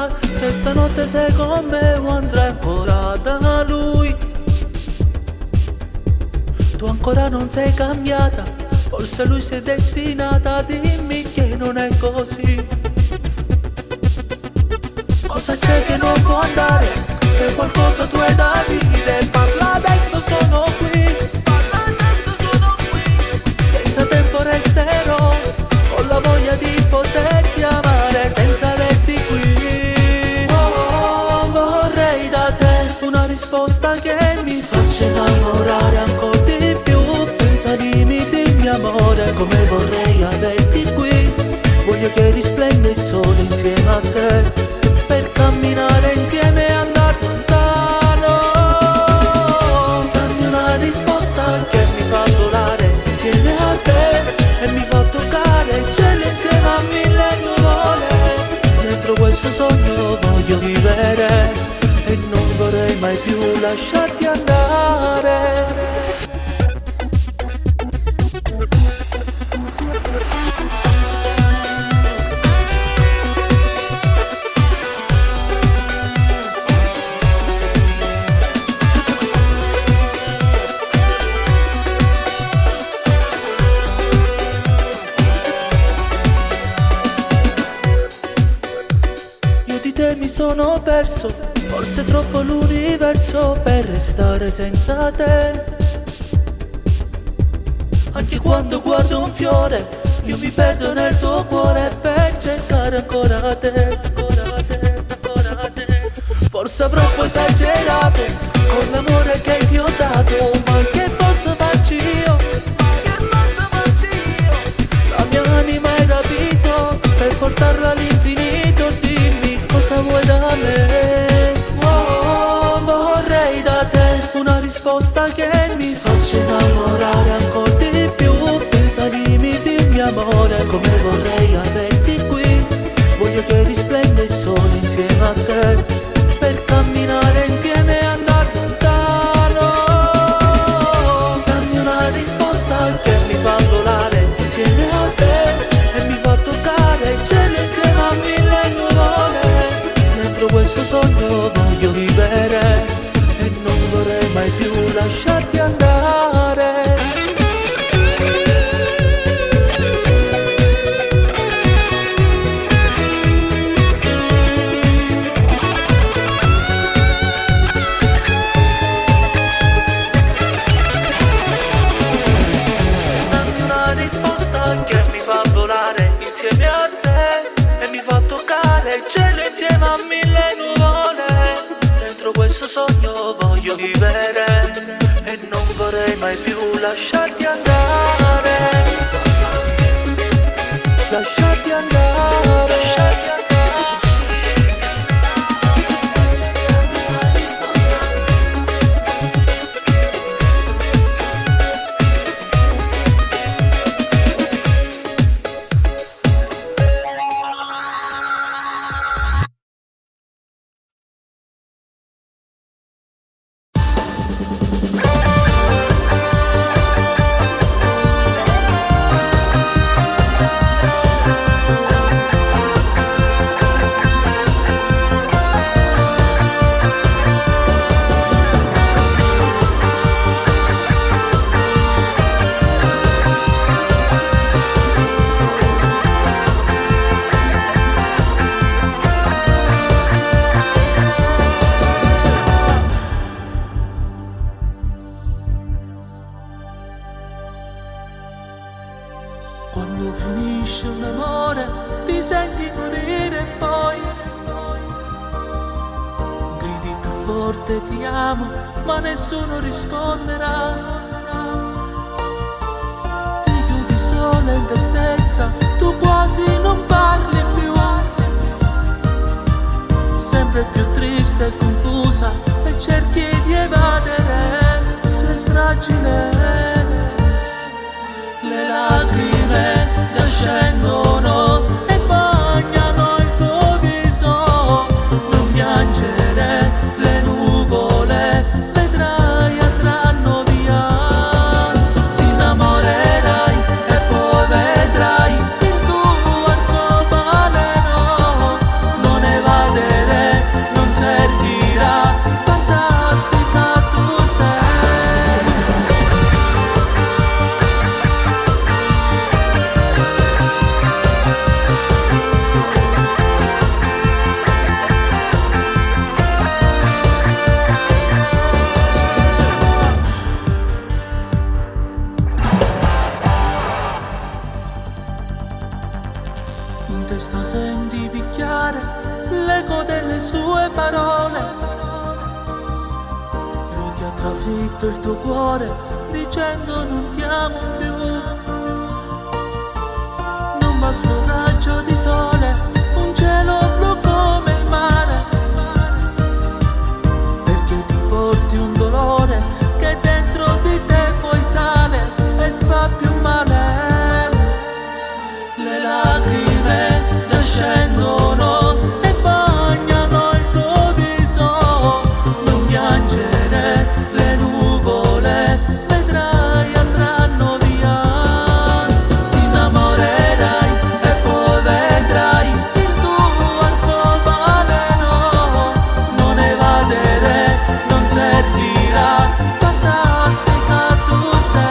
sa se stanotte sei con me o andrai ancora da lui. Tu ancora non sei cambiata, forse lui si è destinata. Dimmi che non è così. Cosa c'è che non può andare? Se qualcosa tu hai da dire, parla adesso, sono qui. Senza tempo resterò, con la voglia di poterti amare senza averti qui. Oh, vorrei da te una risposta che mi faccia innamorare ancora di più, senza limiti mio amore, come vorrei averti qui. Voglio che risplenda il sole insieme a te, per camminare insieme e andare lontano. Dammi una risposta che mi fa volare insieme a te e mi fa toccare il cielo insieme a mille nuvole. Dentro questo sogno voglio vivere e non vorrei mai più lasciarti andare. Mi sono perso, forse troppo l'universo per restare senza te. Anche quando guardo un fiore, io mi perdo nel tuo cuore per cercare ancora te, ancora te, ancora te. Forse avrò un po' esagerato con l'amore che ti ho dato, ma che posso farci io? Che posso farci io? La mia anima hai rapito per portarla all'infinito. Dimmi cosa vuoi da me? Oh, vorrei da te una risposta che mi faccia innamorare ancora di più, senza limiti mio amore, come vorrei averti qui. Voglio che risplenda il sole insieme a te, per camminare insieme e andare lontano. Dammi una risposta che mi fa volare insieme a te e mi fa toccare il cielo insieme a mille nuvole. Dentro questo sogno voglio vivere e non vorrei mai più lasciarti andare. Dammi una risposta che mi fa volare insieme a te e mi fa toccare il cielo insieme a mille nuvole. Dentro questo sogno voglio vivere e non vorrei mai più lasciarti andare. Lasciarti andare, lasciarti andare. Quando finisce un amore ti senti morire e poi gridi più forte ti amo, ma nessuno risponderà. Ti chiudi sola in te stessa, tu quasi non parli più, sempre più triste e confusa e cerchi di evadere. Sei fragile, le lacrime già scendono e bagnano il tuo viso. Non piangere, le nuvole vedrai andranno via. Ti innamorerai e poi vedrai il tuo arcobaleno non evadere. l'eco delle sue parole. Lui ti ha trafitto il tuo cuore dicendo non ti amo più. Non basta un raggio di sole, un cielo blu come il mare, perché ti porti un dolore che dentro di te poi sale e fa più male. Le lacrime già scendono e bagnano il tuo viso. Non piangere, le nuvole vedrai andranno via. Ti innamorerai e poi vedrai il tuo arcobaleno. Non evadere, non servirà, fantastica tu sei.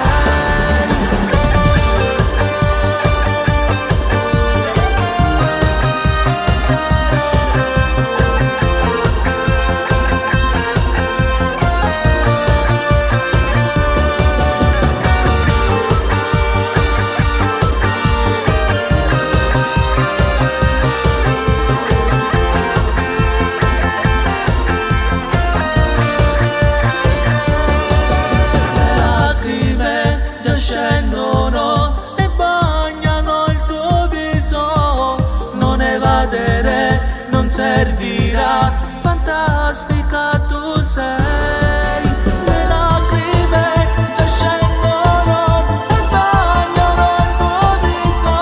Scendono e bagnano il tuo viso. Non evadere, non servirà, fantastica tu sei. Le lacrime già scendono e bagnano il tuo viso.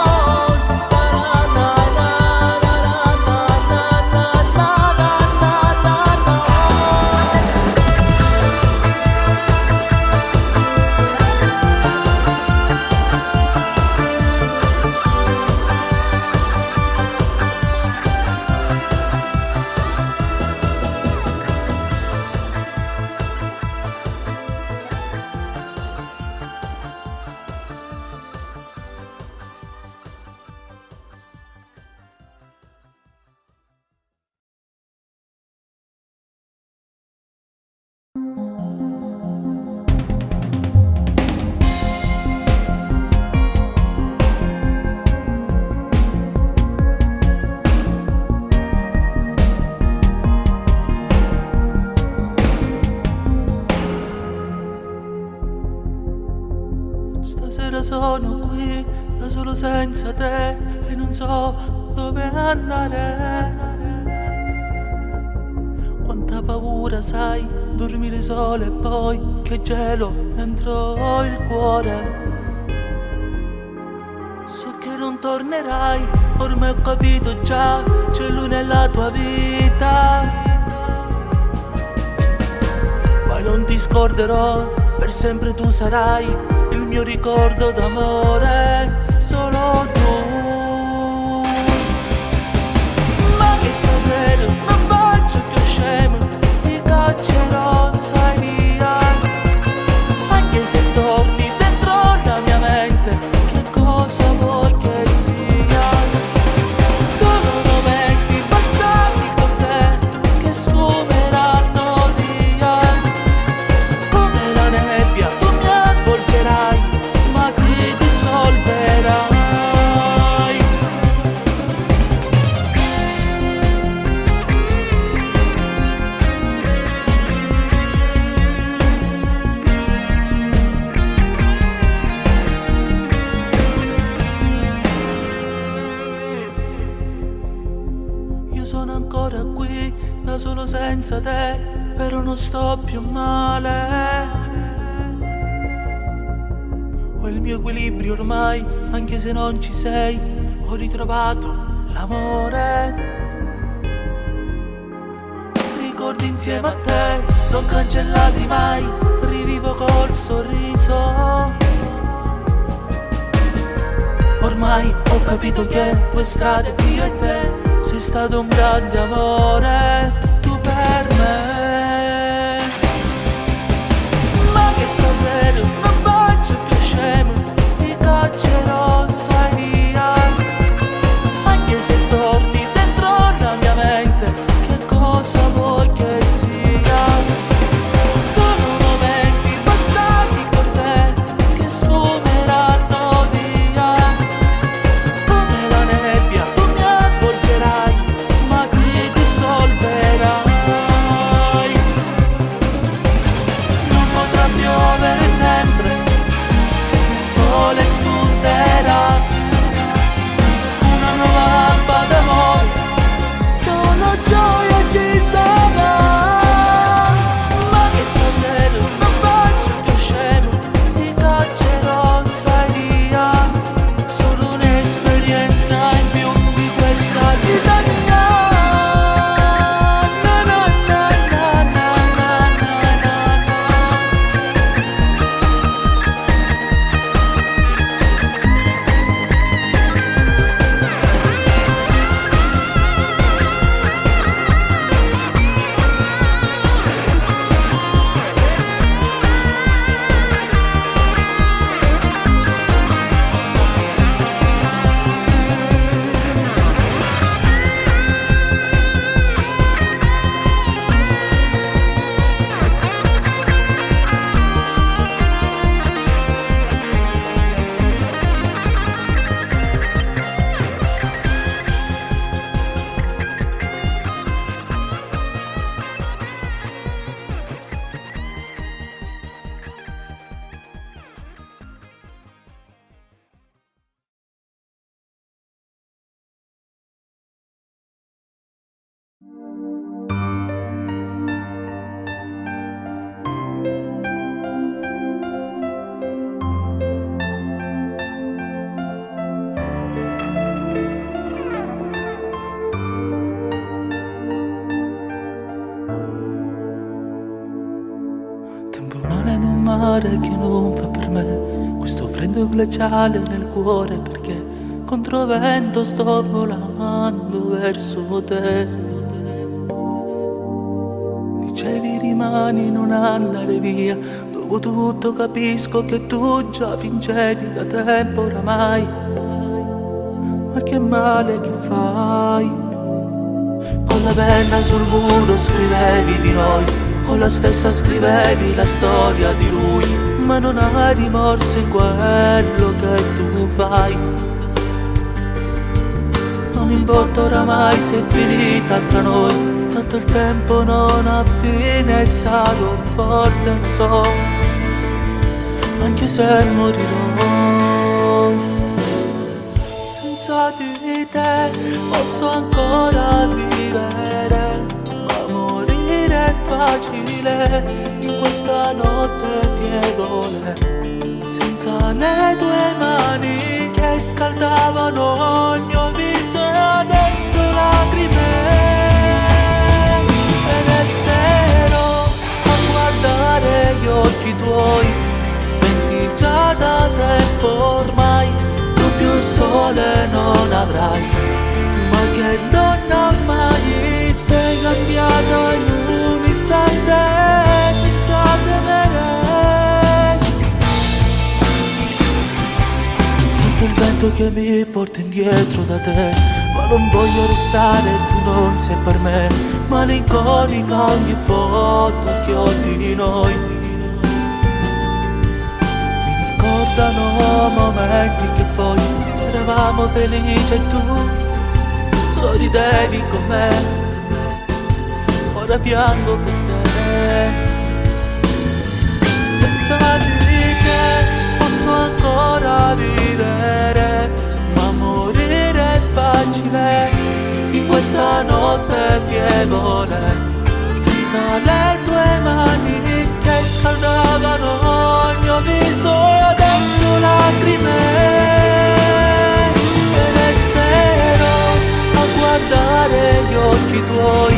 Stasera sono qui da solo senza te e non so dove andare. Quanta paura sai, dormire solo e poi che gelo dentro il cuore. So che non tornerai, ormai ho capito già, c'è lui nella tua vita. Ma non ti scorderò, per sempre tu sarai il mio ricordo d'amore, solo tu. Ma che stasera non faccio più scemo, ti caccerò, sai via. Anche se torni dentro la mia mente, che cosa vuoi che sia? Sono momenti passati con te che sfumeranno via. Come la nebbia tu mi avvolgerai, ma ti dissolverai. Io sono ancora qui, da solo senza te, però non sto più male. Ho il mio equilibrio ormai, anche se non ci sei, ho ritrovato l'amore. Ricordi insieme a te, non cancellati mai, rivivo col sorriso. Ormai ho capito che due strade, io e te, sei stato un grande amore, tu per me. Ma che stasera non faccio più scemo, ti caccerò, sai via. Anche se torni dentro la mia mente, che cosa vuoi che sia? Sono momenti passati con te che sfumeranno via. Come la nebbia tu mi avvolgerai, ma ti dissolverai. mare che non fa per me, questo freddo glaciale nel cuore, perché controvento sto volando verso te. Dicevi rimani, non andare via, dopo tutto capisco che tu già vincevi da tempo oramai. Ma che male che fai? Con la penna sul muro scrivevi di noi, con la stessa scrivevi la storia di lui, ma non hai rimorso in quello che tu fai. Non importa oramai se è finita tra noi, tanto il tempo non ha fine e sarò forte, lo so, anche se morirò. Senza di te posso ancora vivere, ma morire è facile in questa notte fievole. Senza le tue mani che scaldavano il mio viso e adesso lacrime, e resterò a guardare gli occhi tuoi, spenti già da tempo ormai. Tu più sole non avrai, ma che donna mai sei cambiata in un istante senza temere. Sento il vento che mi porta indietro da te, ma non voglio restare, tu non sei per me. Malinconica ogni foto che ho di noi ricordano momenti che poi eravamo felici e tu sorridevi con me. Ora piango per te. Senza di te posso ancora vivere, ma morire è facile in questa notte fievole. Senza le tue mani che scaldavano il mio viso e adesso lacrime, e resterò a guardare gli occhi tuoi,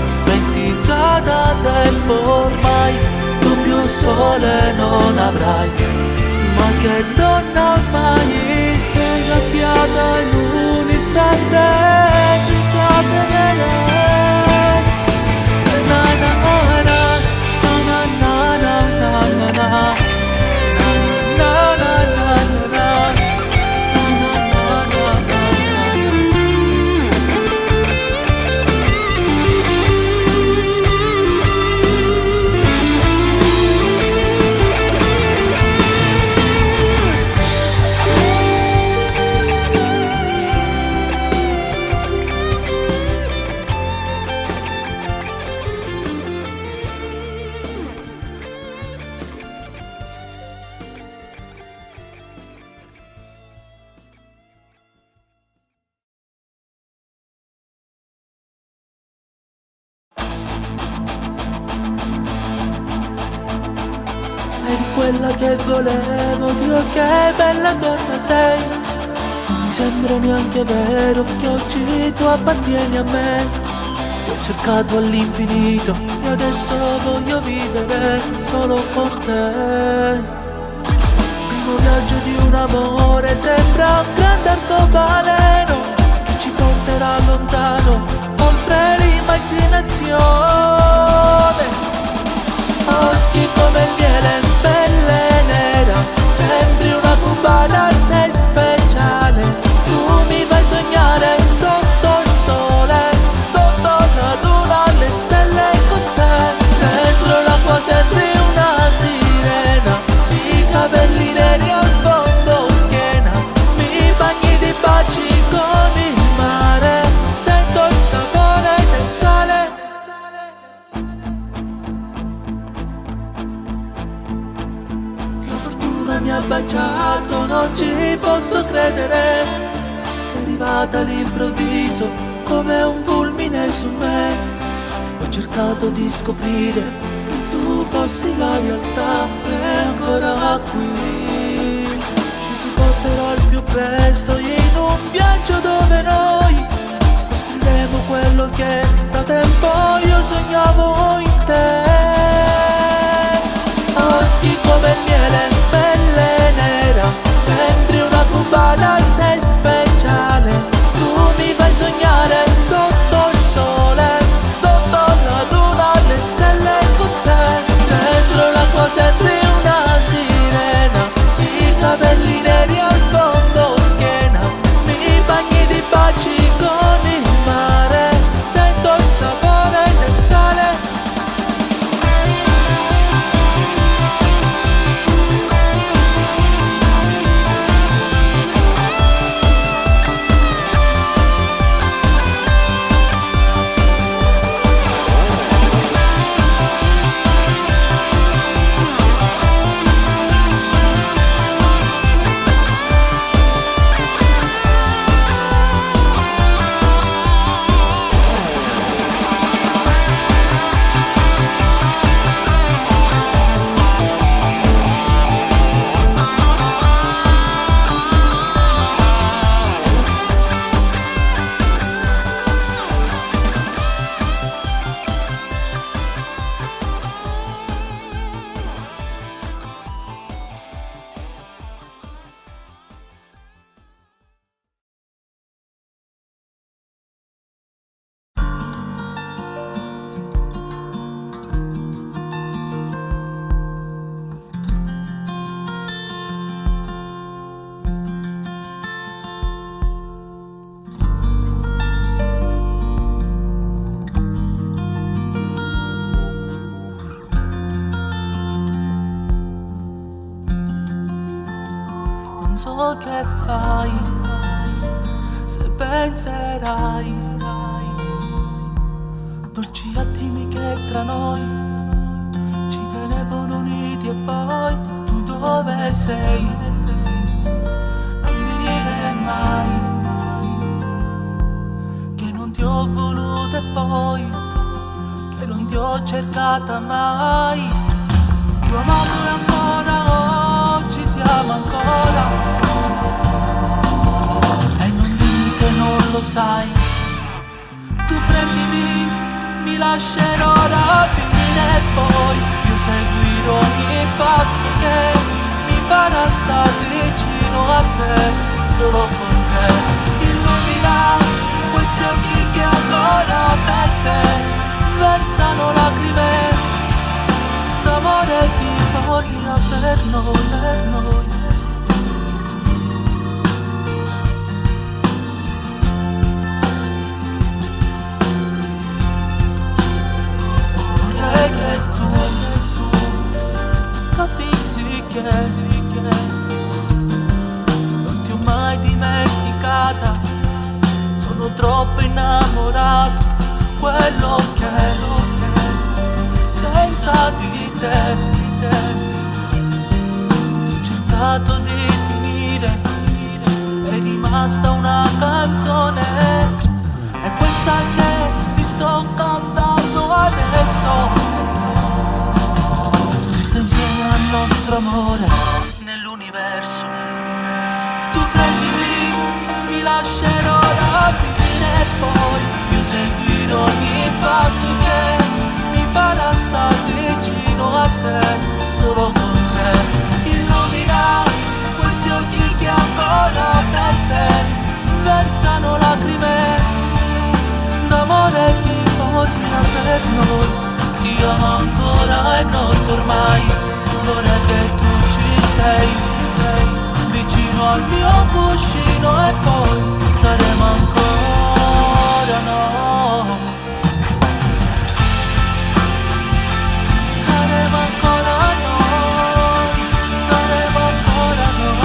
spenti già da tempo ormai. Tu più sole non avrai, ma che donna mai sei cambiata in un istante senza temere. Eri quella che volevo, Dio che bella donna sei. Non mi sembra neanche vero che oggi tu appartieni a me. Ti ho cercato all'infinito e adesso voglio vivere solo con te. Primo viaggio di un amore sembra un grande arcobaleno che ci porterà lontano, oltre l'immaginazione. Occhi come il miele, pelle nera, sembri una cubana, sei speciale. Tu mi fai sognare sotto il sole, sotto la luna, le stelle con te. Dentro l'acqua sembri una sirena, i capelli neri al fondo schiena. Mi bagni di baci con il mare, sento il sapore del sale. Mi ha baciato, non ci posso credere. Sei arrivata all'improvviso come un fulmine su me. Ho cercato di scoprire che tu fossi la realtà. Sei ancora qui, io ti porterò al più presto in un viaggio dove noi costruiremo quello che da tempo io sognavo in te. Occhi come mo che fai? Se penserai dolci attimi che tra noi ci tenevano uniti e poi tu dove sei? Non dire mai che non ti ho voluto e poi che non ti ho cercata mai. Ti ho amato e ancora oggi ti amo ancora. E non dimmi che non lo sai. Tu prendimi, mi lascerò rapire e poi io seguirò ogni passo che mi farà stare vicino a te, solo con te. Illumina questi occhi che ancora per te versano lacrime d'amore e di voglia per noi, per noi. Vorrei che tu capissi che non ti ho mai dimenticata, sono troppo innamorato, quello che senza di te ho cercato di finire, è rimasta una canzone, è questa che ti sto cantando adesso, scritta insieme al nostro amore nell'universo. Tu prendimi, mi lascerò rapire e poi io seguirò ogni passo che mi farà stare vicino a te, solo con te. Illumina questi occhi che ancora per te versano lacrime d'amore e di voglia per noi. Ti amo ancora e notte ormai, vorrei che tu ci sei vicino al mio cuscino e poi saremo ancora noi. Saremo ancora noi, saremo ancora noi.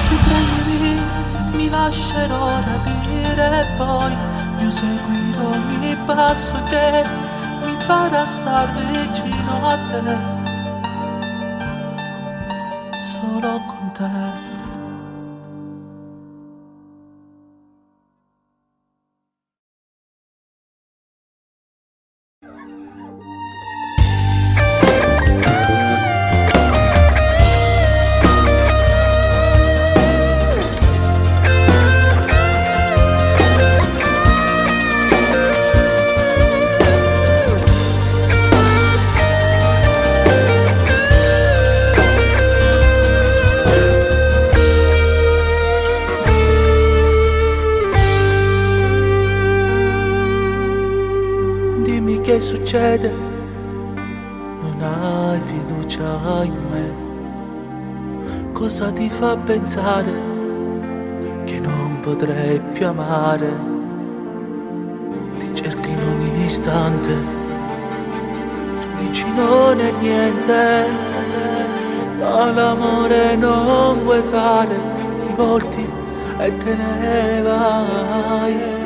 Tu prendimi, mi lascerò rapire e poi io seguirò ogni passo che mi farà star vicino a te, solo con te. Che succede? Non hai fiducia in me. Cosa ti fa pensare che non potrei più amare? Ti cerco in ogni istante, tu dici non è niente, ma l'amore non vuoi fare, ti volti e te ne vai.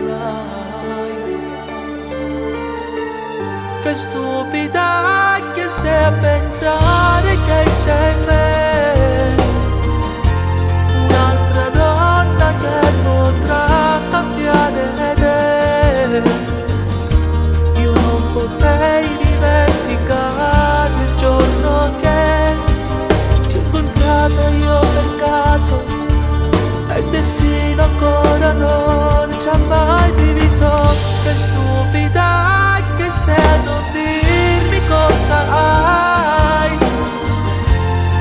Che stupida che sei a pensare che c'è in me un'altra donna che potrà cambiare te. Io non potrei dimenticare il giorno che ti ho incontrato io per caso e il destino ancora non ci ha mai diviso. Che stupida che sei a non dirmi cosa hai,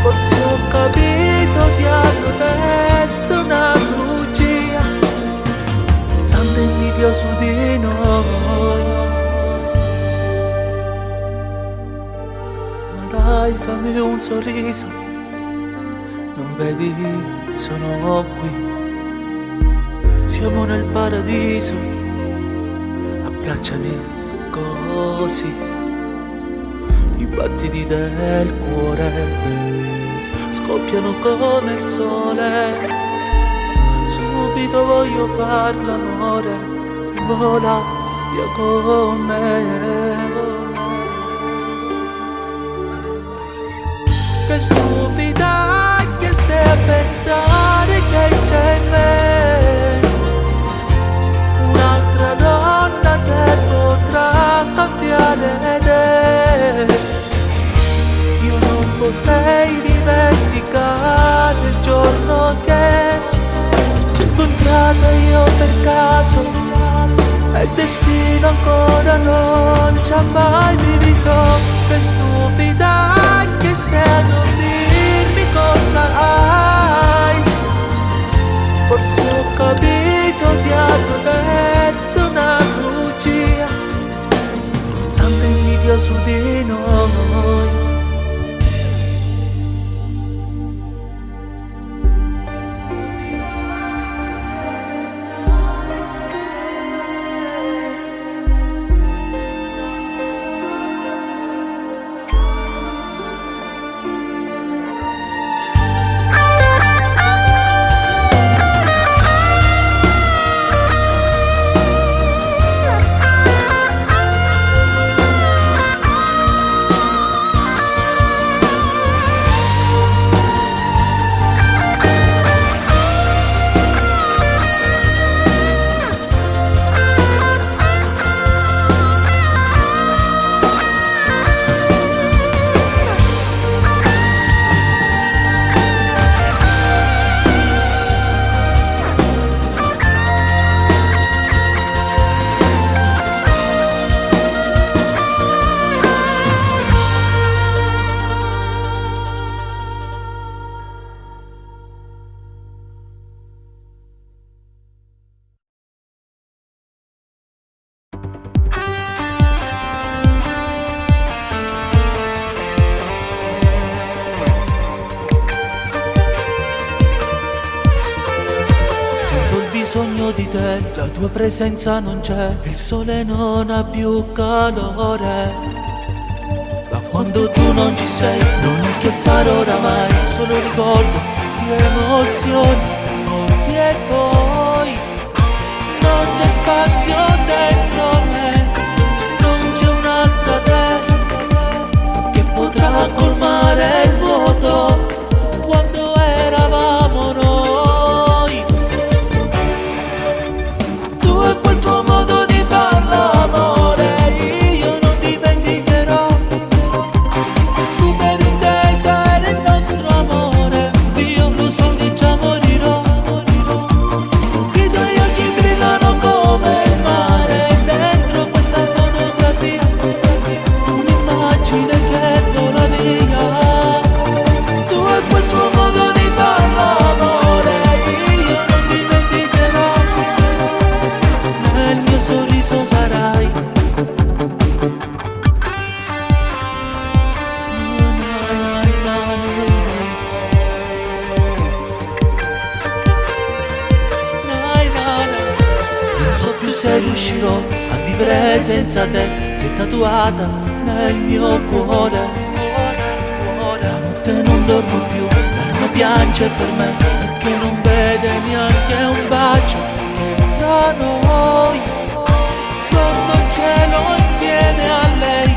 forse ho capito, ti hanno detto una bugia, tanto invidioso di noi. Ma dai, fammi un sorriso, non vedi, sono qui. siamo nel paradiso, abbracciami così, i battiti del cuore scoppiano come il sole, subito voglio far l'amore, vola via con me. Che stupida che sei a pensare che c'è in me un'altra donna che potrà cambiare te. Io non potrei dimenticare il giorno che ti ho incontrata io per caso e il destino ancora non ci ha mai diviso. Che stupida che sei a non dirmi cosa hai, forse ho capito ti hanno detto una bugia, tanta invidia su di noi. Bisogno di te, la tua presenza non c'è, il sole non ha più calore. Da quando tu non ci sei, non ho che fare oramai, solo ricordo di emozioni forti e poi non c'è spazio dentro me, non c'è un'altra te che potrà colmare il vuoto quando eravamo noi. Se riuscirò a vivere senza te, sei tatuata nel mio cuore. La notte non dormo più, la luna piange per me, perché non vede neanche un bacio che tra noi, sotto il cielo insieme a lei.